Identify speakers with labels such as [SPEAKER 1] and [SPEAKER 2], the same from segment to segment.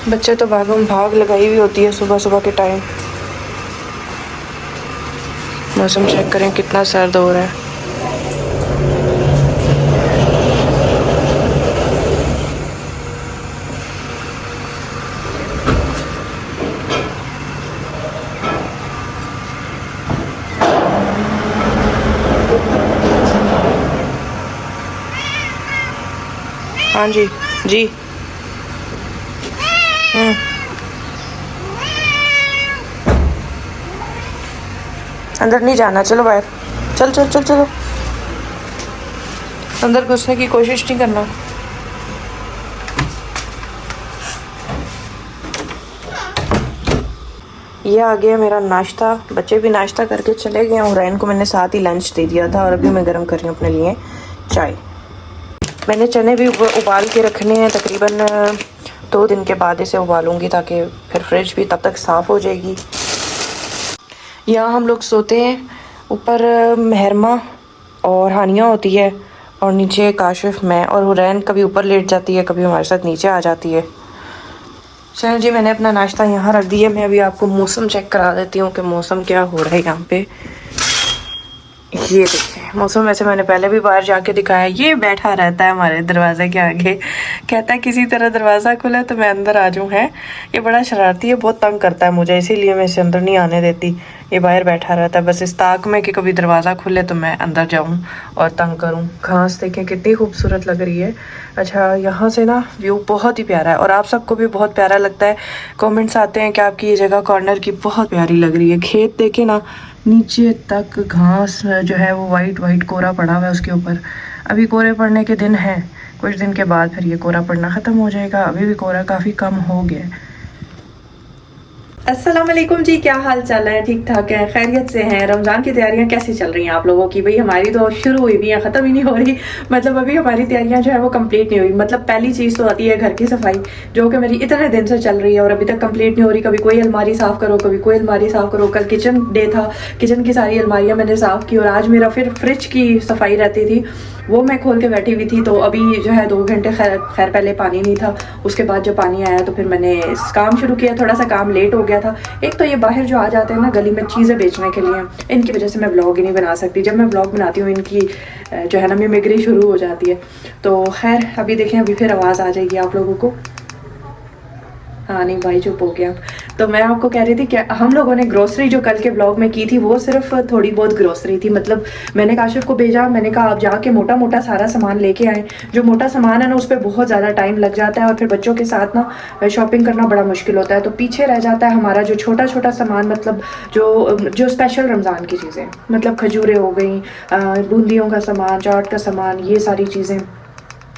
[SPEAKER 1] बच्चे तो भागम भाग लगाई हुई होती है सुबह सुबह के टाइम। मौसम चेक करें कितना सर्द हो रहा है। हाँ जी जी। अंदर नहीं जाना, चलो बाहर। चल चल चल चलो, अंदर घुसने की कोशिश नहीं करना। ये आ गया मेरा नाश्ता। बच्चे भी नाश्ता करके चले गए और रैन को मैंने साथ ही लंच दे दिया था और अभी मैं गर्म कर रही हूँ अपने लिए चाय। मैंने चने भी उबाल के रखने हैं, तकरीबन 2 दिन के बाद इसे उबालूंगी ताकि फिर फ्रिज भी तब तक साफ़ हो जाएगी। यहाँ हम लोग सोते हैं, ऊपर महरमा और हानिया होती है और नीचे काशिफ, मैं और हुरैन कभी ऊपर लेट जाती है, कभी हमारे साथ नीचे आ जाती है। चलो जी, मैंने अपना नाश्ता यहाँ रख दिया। मैं अभी आपको मौसम चेक करा देती हूँ कि मौसम क्या हो रहा है यहाँ पे। ये देखिए मौसम, वैसे मैंने पहले भी बाहर जाके दिखाया। ये बैठा रहता है हमारे दरवाजे के आगे, कहता है किसी तरह दरवाज़ा खुला तो मैं अंदर आ जाऊँ। है ये बड़ा शरारती है, बहुत तंग करता है मुझे, इसीलिए मैं इसे अंदर नहीं आने देती। ये बाहर बैठा रहता है बस इस ताक में कि कभी दरवाज़ा खुले तो मैं अंदर जाऊँ और तंग करूँ। घास देखें कितनी खूबसूरत लग रही है। अच्छा, यहाँ से ना व्यू बहुत ही प्यारा है और आप सबको भी बहुत प्यारा लगता है। कमेंट्स आते हैं कि आपकी ये जगह कॉर्नर की बहुत प्यारी लग रही है। खेत देखे ना, नीचे तक घास जो है वो वाइट वाइट कोरा पड़ा हुआ है उसके ऊपर। अभी कोरे पड़ने के दिन हैं, कुछ दिन के बाद फिर ये कोरा पड़ना ख़त्म हो जाएगा। अभी भी कोरा काफ़ी कम हो गया है। अस्सलाम वालेकुम जी, क्या हाल चाल है? ठीक ठाक है, खैरियत से हैं? रमज़ान की तैयारियां कैसी चल रही हैं आप लोगों की? भाई हमारी तो शुरू हुई भी है, ख़त्म ही नहीं हो रही। मतलब अभी हमारी तैयारियां जो है वो कंप्लीट नहीं हुई। मतलब पहली चीज़ तो आती है घर की सफाई, जो कि मेरी इतने दिन से चल रही है और अभी तक कंप्लीट नहीं हो रही। कभी कोई अलमारी साफ़ करो, कभी कोई अलमारी साफ़ करो। कल किचन डे था, किचन की सारी अलमारियाँ मैंने साफ़ की और आज मेरा फिर फ्रिज की सफाई रहती थी, वो मैं खोल के बैठी हुई थी। तो अभी जो है 2 घंटे खैर पहले पानी नहीं था, उसके बाद जब पानी आया तो फिर मैंने काम शुरू किया। थोड़ा सा काम लेट हो गया था। एक तो ये बाहर जो आ जाते हैं ना गली में चीज़ें बेचने के लिए, इनकी वजह से मैं व्लॉग ही नहीं बना सकती। जब मैं व्लॉग बनाती हूँ इनकी जो है ना मिमिक्री शुरू हो जाती है। तो खैर अभी देखें, अभी फिर आवाज़ आ जाएगी आप लोगों को। हाँ नहीं भाई, चुप हो गया। तो मैं आपको कह रही थी कि हम लोगों ने ग्रोसरी जो कल के ब्लॉग में की थी वो सिर्फ थोड़ी बहुत ग्रोसरी थी। मतलब मैंने काशिफ को भेजा, मैंने कहा आप जाके मोटा मोटा सारा सामान लेके आए। जो मोटा सामान है ना उस पर बहुत ज़्यादा टाइम लग जाता है और फिर बच्चों के साथ ना शॉपिंग करना बड़ा मुश्किल होता है। तो पीछे रह जाता है हमारा जो छोटा छोटा सामान, मतलब जो स्पेशल रमज़ान की चीज़ें, मतलब खजूरें हो गई, बूंदियों का सामान, चाट का सामान, ये सारी चीज़ें,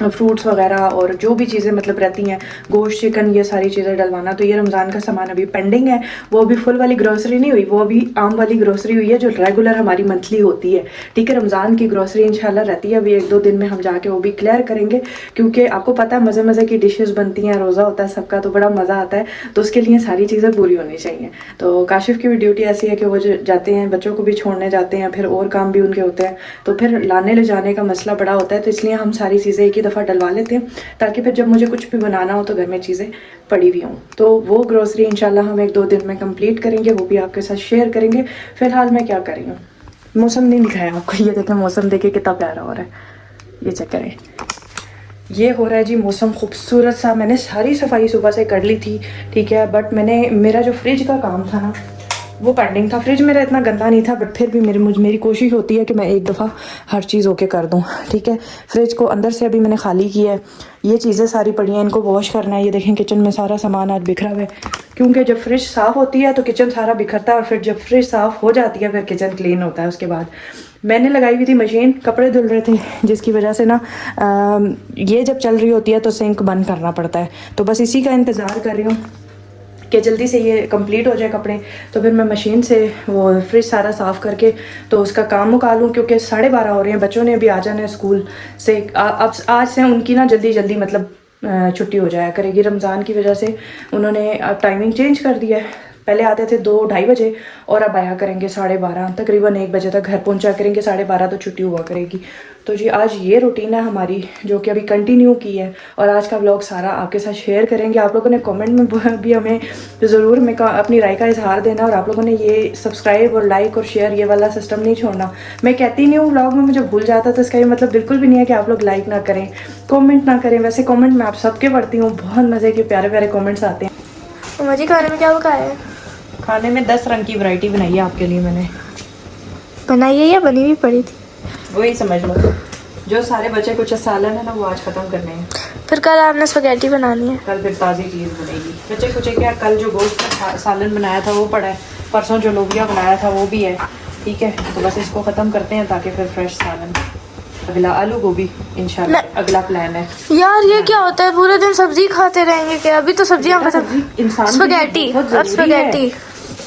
[SPEAKER 1] फ्रूट्स वगैरह और जो भी चीज़ें मतलब रहती हैं, गोश्त चिकन, ये सारी चीज़ें डलवाना। तो ये रमज़ान का सामान अभी पेंडिंग है। वो अभी फुल वाली ग्रोसरी नहीं हुई, वो अभी आम वाली ग्रोसरी हुई है जो रेगुलर हमारी मंथली होती है। ठीक है, रमज़ान की ग्रोसरी इंशाल्लाह रहती है। अभी 1-2 दिन में हम जाके वो भी क्लियर करेंगे, क्योंकि आपको पता है मज़े मज़े की डिशेज़ बनती हैं, रोज़ा होता है सबका तो बड़ा मज़ा आता है। तो उसके लिए सारी चीज़ें पूरी होनी चाहिए। तो काशिफ की भी ड्यूटी ऐसी है कि वो जो जाते हैं, बच्चों को भी छोड़ने जाते हैं, फिर और काम भी उनके होते हैं, तो फिर लाने ले जाने का मसला बड़ा होता है। तो इसलिए हम सारी चीज़ें एक ही दफ़ा डलवा लेते हैं ताकि फिर जब मुझे कुछ भी बनाना हो तो घर में चीज़ें पड़ी हुई हों। तो वो ग्रोसरी इंशाल्लाह हम 1-2 दिन में कंप्लीट करेंगे, वो भी आपके साथ शेयर करेंगे। फिलहाल मैं क्या कर रही हूँ, मौसम नहीं दिखाया आपको। ये देखें मौसम, देखे कितना प्यारा हो रहा है, ये चेक करें। ये हो रहा है जी मौसम खूबसूरत सा। मैंने सारी सफाई सुबह से कर ली थी, ठीक है, बट मेरा जो फ्रिज का काम था ना वो पेंडिंग था। फ्रिज मेरा इतना गंदा नहीं था, बट फिर भी मेरी कोशिश होती है कि मैं एक दफ़ा हर चीज़ होके कर दूं। ठीक है, फ्रिज को अंदर से अभी मैंने खाली किया है। ये चीज़ें सारी पड़ी हैं, इनको वॉश करना है। ये देखें किचन में सारा सामान आज बिखरा हुआ है, क्योंकि जब फ्रिज साफ़ होती है तो किचन सारा बिखरता है और फिर जब फ्रिज साफ़ हो जाती है फिर किचन क्लीन होता है। उसके बाद मैंने लगाई हुई थी मशीन, कपड़े धुल रहे थे, जिसकी वजह से ना ये जब चल रही होती है तो सिंक बंद करना पड़ता है। तो बस इसी का इंतज़ार कर रही हूँ कि जल्दी से ये कंप्लीट हो जाए कपड़े, तो फिर मैं मशीन से वो फ्रिज सारा साफ़ करके तो उसका काम मुका लूँ। क्योंकि 12:30 हो रहे हैं, बच्चों ने अभी आ जाना है स्कूल से। अब आज से उनकी ना जल्दी मतलब छुट्टी हो जाया करेगी। रमज़ान की वजह से उन्होंने अब टाइमिंग चेंज कर दिया है। पहले आते थे 2-2:30 बजे और अब आया करेंगे 12:30, तकरीबन 1 बजे तक घर पहुंचा करेंगे, 12:30 तो छुट्टी हुआ करेगी। तो जी आज ये रूटीन है हमारी जो कि अभी कंटिन्यू की है, और आज का व्लॉग सारा आपके साथ शेयर करेंगे। आप लोगों ने कमेंट में भी हमें ज़रूर हमें अपनी राय का इजहार देना, और आप लोगों ने ये सब्सक्राइब और लाइक और शेयर ये वाला सिस्टम नहीं छोड़ना। मैं कहती नहीं हूँ व्लॉग में, मुझे भूल जाता तो इसका ये मतलब बिल्कुल भी नहीं है कि आप लोग लाइक ना करें, कॉमेंट ना करें। वैसे कॉमेंट मैं आप सबके पढ़ती हूँ, बहुत मज़े के प्यारे प्यारे कॉमेंट्स आते हैं।
[SPEAKER 2] मुझे खाने में क्या पकाया है?
[SPEAKER 1] खाने में 10 रंग की वैरायटी बनाई है आपके लिए मैंने।
[SPEAKER 2] बनाई है या बनी हुई पड़ी थी?
[SPEAKER 1] वही समझ लो, जो सारे बचे कुछ सालन है ना वो आज ख़त्म करने हैं।
[SPEAKER 2] फिर कल आपने स्पगेटी बनानी है।
[SPEAKER 1] कल फिर ताज़ी चीज़ बनेगी। बच्चे कुछ क्या, कल जो गोश्त का सालन बनाया था वो पड़ा है, परसों जो लोबिया बनाया था वो भी है। ठीक है, तो बस इसको ख़त्म करते हैं ताकि फिर फ्रेश सालन। अगला आलू गोभी इंशाल्लाह अगला प्लान है।
[SPEAKER 2] यार ये क्या होता है, पूरे दिन सब्जी खाते रहेंगे क्या? अभी तो सब्जियां खत्म।
[SPEAKER 1] इंसान
[SPEAKER 2] स्पगेटी, अब स्पगेटी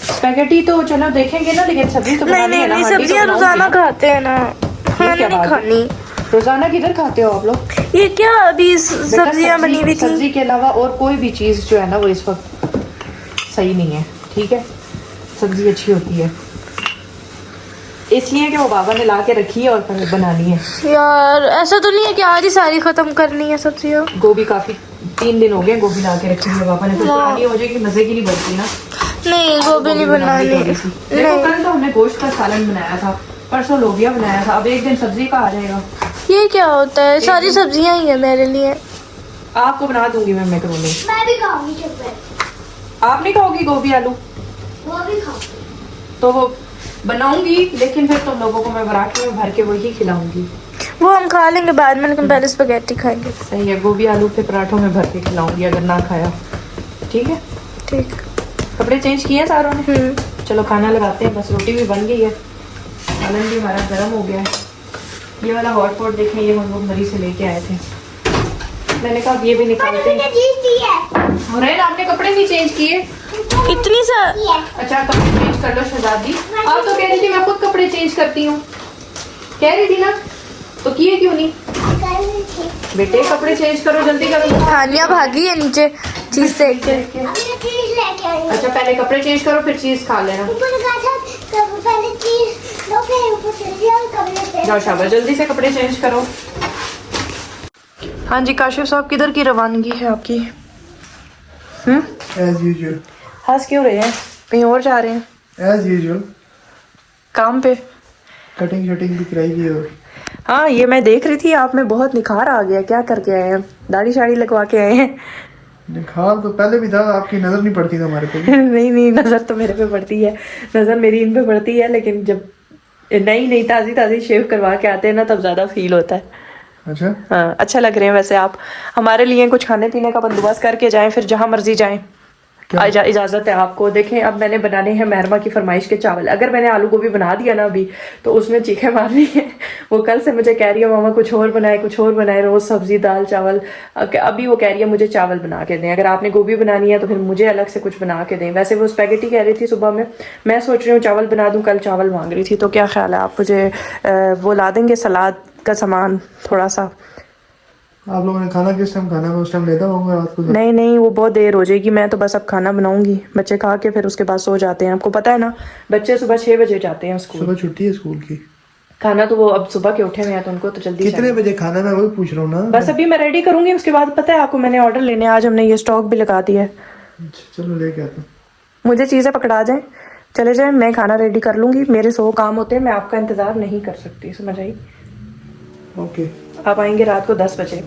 [SPEAKER 1] स्पैगेटी तो चलो देखेंगे ना, लेकिन सब्जी तो बनानी है ना।
[SPEAKER 2] नहीं, सब्जियां रोजाना खाते हैं ना, मैंने नहीं खानी।
[SPEAKER 1] रोजाना किधर खाते हो आप लोग?
[SPEAKER 2] ये क्या अभी सब्जियां बनी हुई थी?
[SPEAKER 1] सब्जी के अलावा और कोई भी चीज़ जो है ना वो इस वक्त सही नहीं है। ठीक है, सब्जी अच्छी होती है इसलिए कि वो बाबा ने ला के रखी है और फिर बनानी है।
[SPEAKER 2] यार ऐसा तो नहीं है कि आज ही सारी खत्म करनी है सब्जियां।
[SPEAKER 1] गोभी काफी 3 दिन हो गए गोभी ला के रखी है पापा ने, फिर पुरानी हो जाएगी, मजे की नहीं बनती ना।
[SPEAKER 2] नहीं गोभी नहीं बनानी।
[SPEAKER 1] देखो कल तो हमने गोश्त का सालन बनाया था, परसों लोबिया बनाया था, अब एक दिन सब्जी का आ जाएगा।
[SPEAKER 2] ये क्या होता है? सारी सब्जियां ही है मेरे लिए।
[SPEAKER 1] आपको बना दूंगी मैं मैक्रोनी।
[SPEAKER 2] मैं भी खाऊंगी।
[SPEAKER 1] आप नहीं खाओगी गोभी आलू?
[SPEAKER 2] वो भी खाऊंगी।
[SPEAKER 1] तो वो बनाऊंगी, लेकिन फिर तुम लोगों को मैं पराठे में भर के वही खिलाऊंगी।
[SPEAKER 2] वो हम खा लेंगे बाद में, लेकिन पहले स्पगेटी खाएंगे।
[SPEAKER 1] सही है, गोभी आलू फिर पराठों में भर के खिलाऊंगी अगर ना खाया। ठीक है,
[SPEAKER 2] ठीक।
[SPEAKER 1] कपड़े चेंज किए सारों ने? चलो खाना लगाते हैं, बस रोटी भी बन गई है, सालन भी हमारा गर्म हो गया है। ये वाला हॉट पॉट देखें, ये हम लोग मरी से लेके आए थे। मैंने कहा ये भी निकालते हैं। और आपने कपड़े नहीं चेंज किए?
[SPEAKER 2] इतनी सा?
[SPEAKER 1] अच्छा कपड़े चेंज कर लो शहजादी। आप तो कह रही थी मैं खुद कपड़े चेंज करती हूँ, कह रही थी ना, तो किए क्यों नहीं? बेटे कपड़े चेंज करो, जल्दी करो।
[SPEAKER 2] थानिया भागी है नीचे चीज देख के।
[SPEAKER 1] अच्छा पहले कपड़े चेंज करो फिर चीज खा लेना। जाओ शाबाश, जल्दी से कपड़े चेंज करो। हाँ जी काशिफ साहब, किधर की रवानगी है आपकी?
[SPEAKER 3] As usual.
[SPEAKER 1] हंस क्यों रहे हैं? कहीं और जा रहे हैं?
[SPEAKER 3] As usual.
[SPEAKER 1] काम पे?
[SPEAKER 3] कटिंग शटिंग भी कराई गई और
[SPEAKER 1] हाँ ये मैं देख रही थी, आप में बहुत निखार आ गया। क्या करके आए हैं? दाढ़ी शाड़ी लगवा के आए हैं?
[SPEAKER 3] निखार तो पहले भी था, आपकी नजर नहीं पड़ती था हमारे पे।
[SPEAKER 1] नहीं नहीं, नज़र तो मेरे पे पड़ती है, नज़र मेरी इन पे पड़ती है, लेकिन जब नई ताज़ी ताज़ी शेव करवा के आते हैं ना तब ज़्यादा फील होता है।
[SPEAKER 3] अच्छा
[SPEAKER 1] हाँ अच्छा लग रहे हैं वैसे आप। हमारे लिए कुछ खाने पीने का बंदोबस्त करके जाएं, फिर जहाँ मर्जी जाएं। इजाज़त है आपको। देखें अब मैंने बनाने हैं महरमा की फरमाइश के चावल। अगर मैंने आलू गोभी बना दिया ना अभी तो उसमें चीखें मारनी है। वो कल से मुझे कह रही है मामा कुछ और बनाए, कुछ और बनाए, रोज़ सब्जी दाल चावल। अभी वो कह रही है मुझे चावल बना के दें। अगर आपने गोभी बनानी है तो फिर मुझे अलग से कुछ बना के दें। वैसे वो स्पैगेटी कह रही थी सुबह में, मैं सोच रही हूँ चावल बना दूँ, कल चावल मांग रही थी। तो क्या ख्याल है, आप मुझे वो ला देंगे सलाद का सामान थोड़ा सा?
[SPEAKER 3] आप लोगों ने खाना किस टाइम खाना, मैं उस टाइम लेता हूँ रात को।
[SPEAKER 1] नहीं नहीं, वो बहुत देर हो जाएगी। मैं तो बस अब खाना बनाऊंगी, बच्चे खा के फिर उसके बाद सो जाते हैं। आपको पता है ना बच्चे सुबह 6 बजे जाते हैं स्कूल।
[SPEAKER 3] सुबह छुट्टी है स्कूल की।
[SPEAKER 1] खाना तो वो अब सुबह के उठे हुए हैं तो उनको तो जल्दी
[SPEAKER 3] कितने बजे खाना, मैं वही पूछ रहा हूँ ना।
[SPEAKER 1] बस अभी मैं रेडी करूंगी, उसके बाद पता है आपको मैंने ऑर्डर लेने आज हमने ये स्टॉक भी लगा दिया है।
[SPEAKER 3] चलो लेके आता हूँ।
[SPEAKER 1] मुझे चीज़ें पकड़ा जाए, चले जाए, मैं खाना रेडी कर लूंगी। मेरे 100 काम होते हैं, मैं आपका इंतजार नहीं कर सकती, समझ आई?
[SPEAKER 3] ओके।
[SPEAKER 1] आप आएंगे रात को 10 बजे?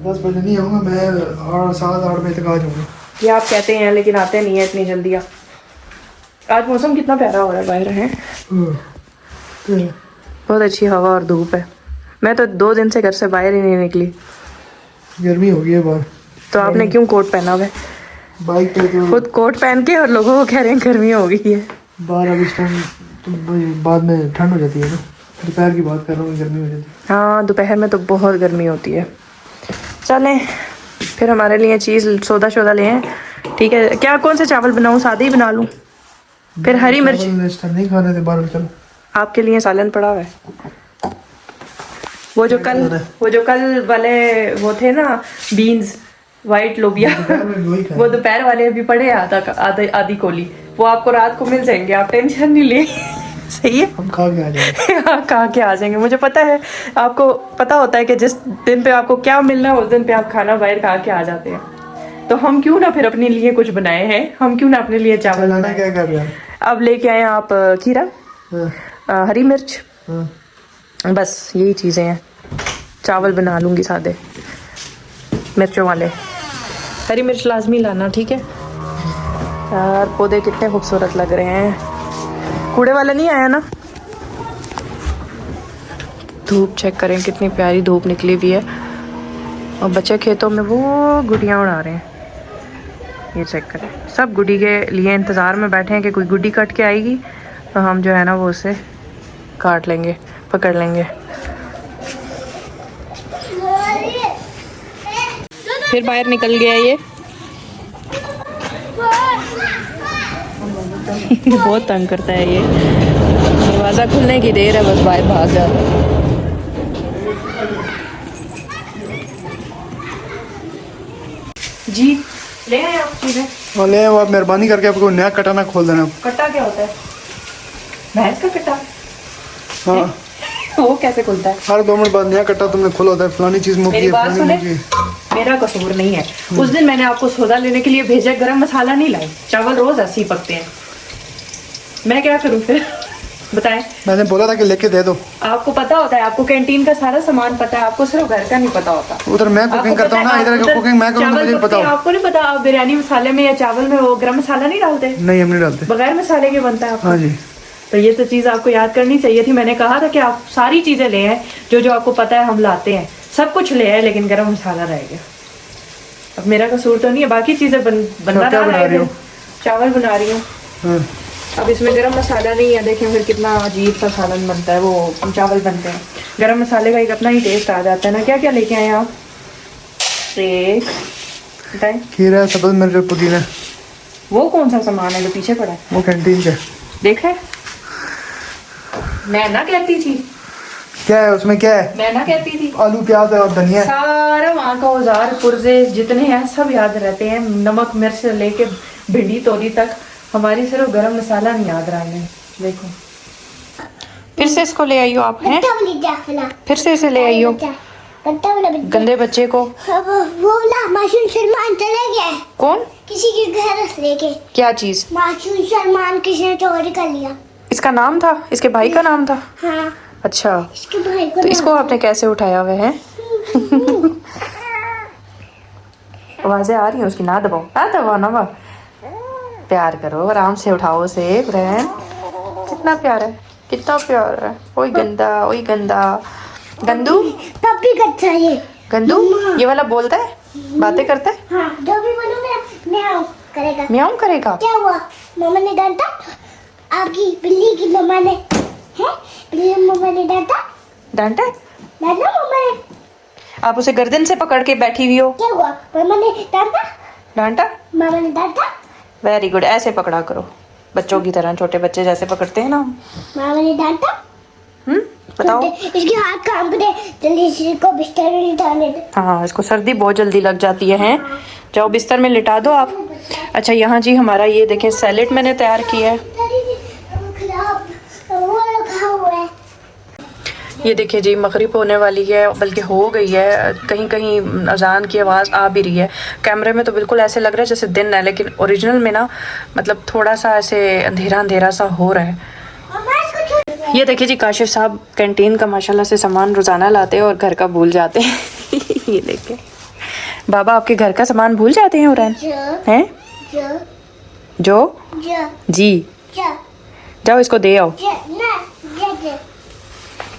[SPEAKER 3] 10 बजे नहीं आऊँगा मैं, और 7-8 बजे तक आ जाऊँगा।
[SPEAKER 1] ये आप कहते हैं लेकिन आते नहीं है इतनी जल्दी। आज मौसम कितना प्यारा हो रहा है बाहर है, बहुत अच्छी हवा और धूप है। मैं तो 2 दिन से घर से बाहर ही नहीं निकली।
[SPEAKER 3] गर्मी हो गई है बाहर।
[SPEAKER 1] तो आपने क्यों कोट पहना हुआ है?
[SPEAKER 3] बाइक पे तो
[SPEAKER 1] खुद कोट पहन के और लोगों को कह रहे हैं गर्मी हो गई है।
[SPEAKER 3] बाहर अब इस टाइम तो बाद में ठंड हो जाती है ना, दोपहर की बात कर रहा हूँ, गर्मी हो जाती है।
[SPEAKER 1] हाँ दोपहर में तो बहुत गर्मी होती है। चलें फिर हमारे लिए चीज़ सौदा शोदा ले आएं। ठीक है, क्या कौन से चावल बनाऊँ? सादे ही बना लूँ? फिर हरी मिर्च
[SPEAKER 3] नहीं खाने थे बाहर। चलो
[SPEAKER 1] आपके लिए सालन पड़ा हुआ है। वो जो कल वाले वो थे ना बीन्स, वाइट लोबिया, वो दोपहर वाले अभी पड़े आधी कोली, वो आपको रात को मिल जाएंगे, आप टेंशन नहीं ले। सही है।
[SPEAKER 3] हम खा के आ जाएंगे।
[SPEAKER 1] हाँ, कहा के आ जाएंगे। मुझे पता है, आपको पता होता है कि जिस दिन पे आपको क्या मिलना है उस दिन पे आप खाना बाहर खा के आ जाते हैं। तो हम क्यों ना फिर अपने लिए कुछ बनाए हैं, हम क्यों ना अपने लिए चावल
[SPEAKER 3] चलाना
[SPEAKER 1] बनाए।
[SPEAKER 3] क्या कर रहे हैं?
[SPEAKER 1] अब लेके आए आप खीरा,
[SPEAKER 3] हाँ,
[SPEAKER 1] हरी मिर्च,
[SPEAKER 3] हाँ।
[SPEAKER 1] बस यही चीज़ें हैं। चावल बना लूँगी सादे मिर्चों वाले। हरी मिर्च लाजमी लाना, ठीक है। यार पौधे कितने खूबसूरत लग रहे हैं। कूड़े वाला नहीं आया ना। धूप चेक करें, कितनी प्यारी धूप निकली हुई है। और बच्चे खेतों में वो गुड़ियाँ उड़ा रहे हैं। ये चेक करें, सब गुड़ी के लिए इंतज़ार में बैठे हैं कि कोई गुड्डी कट के आएगी तो हम जो है ना वो उसे काट लेंगे, पकड़ लेंगे। फिर बाहर निकल गया ये। बहुत तंग करता है ये। दरवाज़ा खुलने की देर है, बस बाहर भाग जाता है। जी ले आए आप चीज़ें।
[SPEAKER 3] और ले आओ आप, मेहरबानी करके आपको नया कटाना खोल देना।
[SPEAKER 1] कट्टा क्या होता है? भैंस का कट्टा?
[SPEAKER 3] हाँ,
[SPEAKER 1] वो कैसे खुलता है?
[SPEAKER 3] हर 2 मिनट बाद नया कट्टा तुमने खोला होता है। फलानी चीज मुकी
[SPEAKER 1] मेरी
[SPEAKER 3] है,
[SPEAKER 1] बात
[SPEAKER 3] फलानी
[SPEAKER 1] सुने,
[SPEAKER 3] मुकी है।
[SPEAKER 1] मेरा कसूर नहीं है। उस दिन मैंने आपको सौदा लेने के लिए भेजा, गरम मसाला नहीं लाई। चावल रोज ऐसे ही पकते हैं, मैं क्या करूं फिर? बताएं।
[SPEAKER 3] मैंने बोला था कि लेके दे दो।
[SPEAKER 1] आपको पता होता है, आपको कैंटीन का सारा सामान पता है, आपको सिर्फ घर का नहीं पता होता।
[SPEAKER 3] उधर मैं कुकिंग करता हूँ ना, इधर कुकिंग मैं करूँ, मुझे पता हो।
[SPEAKER 1] आपको नहीं पता, आप बिरयानी मसाले में या चावल में वो गरम मसाला नहीं डालते?
[SPEAKER 3] नहीं, हम नहीं डालते।
[SPEAKER 1] बगैर मसाले के बनता है आपको।
[SPEAKER 3] हाँ जी।
[SPEAKER 1] तो ये तो चीज़ आपको याद करनी चाहिए थी। मैंने कहा था कि आप सारी चीज़ें ले आए, जो जो आपको पता है हम लाते हैं, सब कुछ ले आए, लेकिन गरम मसाला रह गया। अब मेरा कसूर तो नहीं है, बाकी चीज़ें बनना
[SPEAKER 3] क्या बना रही हो?
[SPEAKER 1] चावल बना रही हूँ।
[SPEAKER 3] हाँ।
[SPEAKER 1] अब इसमें गरम मसाला नहीं है, देखें फिर कितना अजीब सा सालन बनता है, वो चावल बनते हैं। गरम मसाले का एक अपना ही टेस्ट आ जाता है ना। क्या क्या लेके आए आप? एक बताएं।
[SPEAKER 3] खीरा, सब्ज़ मिर्च, पुदीना।
[SPEAKER 1] वो कौन सा सामान है जो पीछे पड़ा है?
[SPEAKER 3] वो कैंटीन का।
[SPEAKER 1] देखा, मैं ना कहती थी।
[SPEAKER 3] क्या है उसमें, क्या है?
[SPEAKER 1] मैं ना कहती थी।
[SPEAKER 3] आलू, प्याज और धनिया।
[SPEAKER 1] सारा वहाँ का औजार पुर्जे जितने हैं सब याद रहते हैं, नमक मिर्च से लेके भिंडी तोरी तक। हमारी सिर्फ गरम मसाला नहीं याद रहा है। देखो, फिर से इसको ले आइयो आप हैं, फिर से इसे ले आइयो गंदे बच्चे को।
[SPEAKER 4] वो ना मासूम सलमान चले गए।
[SPEAKER 1] कौन?
[SPEAKER 4] किसी के घर लेके।
[SPEAKER 1] क्या चीज?
[SPEAKER 4] मासूम सलमान किसी ने चोरी कर लिया।
[SPEAKER 1] इसका नाम था, इसके भाई का नाम था?
[SPEAKER 4] हाँ,
[SPEAKER 1] अच्छा,
[SPEAKER 4] इसके भाई को
[SPEAKER 1] तो इसको आपने कैसे उठाया हुआ है? आवाजें आ रही हैं उसकी, ना दबाओ, ना दबाओ, ना दबाओ। प्यार करो, आराम से उठाओ उसे। बहन कितना प्यार है, कितना प्यार है। ओए गंदा, ओए गंदा, गंदू,
[SPEAKER 4] पप्पी करता है ये।
[SPEAKER 1] गंदू। ये वाला बोलता है, बातें करता है।
[SPEAKER 4] हाँ, जो भी बोलूंगा म्याऊं करेगा।
[SPEAKER 1] म्याऊं करेगा?
[SPEAKER 4] क्या हुआ? मम्मा ने डांटा आपकी बिल्ली की। मम्मा ने है, बिल्ली मम्मा ने डांटा।
[SPEAKER 1] डांटा है?
[SPEAKER 4] डांटा मम्मा ने।
[SPEAKER 1] आप उसे गर्दन से पकड़ के बैठी हुई हो।
[SPEAKER 4] क्या हुआ? मम्मा ने डांटा।
[SPEAKER 1] डांटा?
[SPEAKER 4] मामा ने डांटा।
[SPEAKER 1] वेरी गुड, ऐसे पकड़ा करो बच्चों की तरह, छोटे बच्चे जैसे पकड़ते हैं ना।
[SPEAKER 4] मामा ने डांटा।
[SPEAKER 1] बताओ।
[SPEAKER 4] इसके हाथ कांप रहे, जल्दी इसको बिस्तर में लिटाने दे।
[SPEAKER 1] हाँ, इसको सर्दी बहुत जल्दी लग जाती है, हैं? जाओ बिस्तर में लिटा दो आप। अच्छा, यहाँ जी हमारा ये देखें सैलेड मैंने तैयार किया है।
[SPEAKER 4] वो रखा हुआ है।
[SPEAKER 1] ये देखिए जी, मगरिब होने वाली है, बल्कि हो गई है। कहीं कहीं अजान की आवाज़ आ भी रही है। कैमरे में तो बिल्कुल ऐसे लग रहा है जैसे दिन है, लेकिन ओरिजिनल में ना मतलब थोड़ा सा ऐसे अंधेरा अंधेरा सा हो रहा है। ये देखिए जी, काशिफ साहब कैंटीन का माशाल्लाह से सामान रोज़ाना लाते हैं और घर का भूल जाते हैं। ये देखिए, बाबा आपके घर का सामान भूल जाते हैं उरैन, हैं? जो जी, जाओ इसको दे आओ।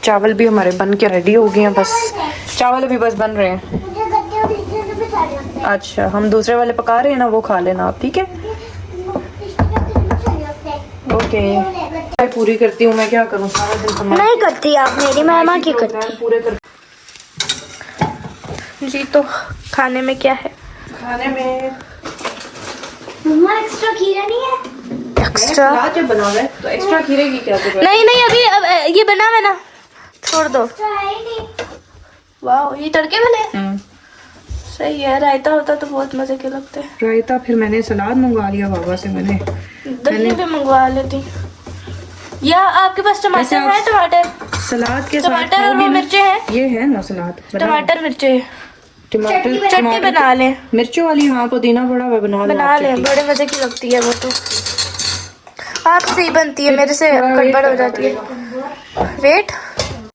[SPEAKER 1] चावल भी हमारे बन के रेडी हो गए हैं, बस चावल अभी बस बन रहे हैं। अच्छा, हम दूसरे वाले पका रहे हैं ना, वो खा लेना आप, ठीक है? ओके, पूरी करती हूँ मैं, क्या करूँ सारा दिन सामान
[SPEAKER 4] नहीं करती आप, मेरी मामा की करती।
[SPEAKER 1] पूरे कर।
[SPEAKER 2] जी, तो खाने में क्या है?
[SPEAKER 1] खाने में
[SPEAKER 4] मम्मा एक्स्ट्रा खीरा नहीं है?
[SPEAKER 2] एक्स्ट्रा?
[SPEAKER 1] सलाद जब बना रहे तो एक्स्ट्रा खीरे की क्या जरूरत?
[SPEAKER 2] नहीं नहीं, अभी अब ये बना है ना, छोड़ दो।
[SPEAKER 4] नहीं।
[SPEAKER 2] वाह, ये तड़के वाले सही है। रायता होता तो बहुत मजे के लगते।
[SPEAKER 1] रायता फिर मैंने सलाद मंगवा लिया बाबा से, मैंने
[SPEAKER 2] दही भी मंगवा लेती। या आपके पास टमाटर
[SPEAKER 1] वैसे
[SPEAKER 2] है? टमाटर
[SPEAKER 1] सलाद के साथ
[SPEAKER 2] टमाटर और
[SPEAKER 1] खाओगे
[SPEAKER 2] वो
[SPEAKER 1] ना?
[SPEAKER 2] मिर्चें हैं?
[SPEAKER 1] ये है ना सलाद, बना लो।
[SPEAKER 2] टमाटर मिर्चें
[SPEAKER 1] टमाटर
[SPEAKER 2] चटनी बना लें।
[SPEAKER 1] मिर्चों वाली, हाँ पुदीना बड़ा हुआ बना लो
[SPEAKER 2] बना
[SPEAKER 1] आप
[SPEAKER 2] लें,
[SPEAKER 1] चटनी।
[SPEAKER 2] बड़े मजे की लगती है वो तो। आप सही बनती है, मेरे से गड़बड़ हो जाती है। वेट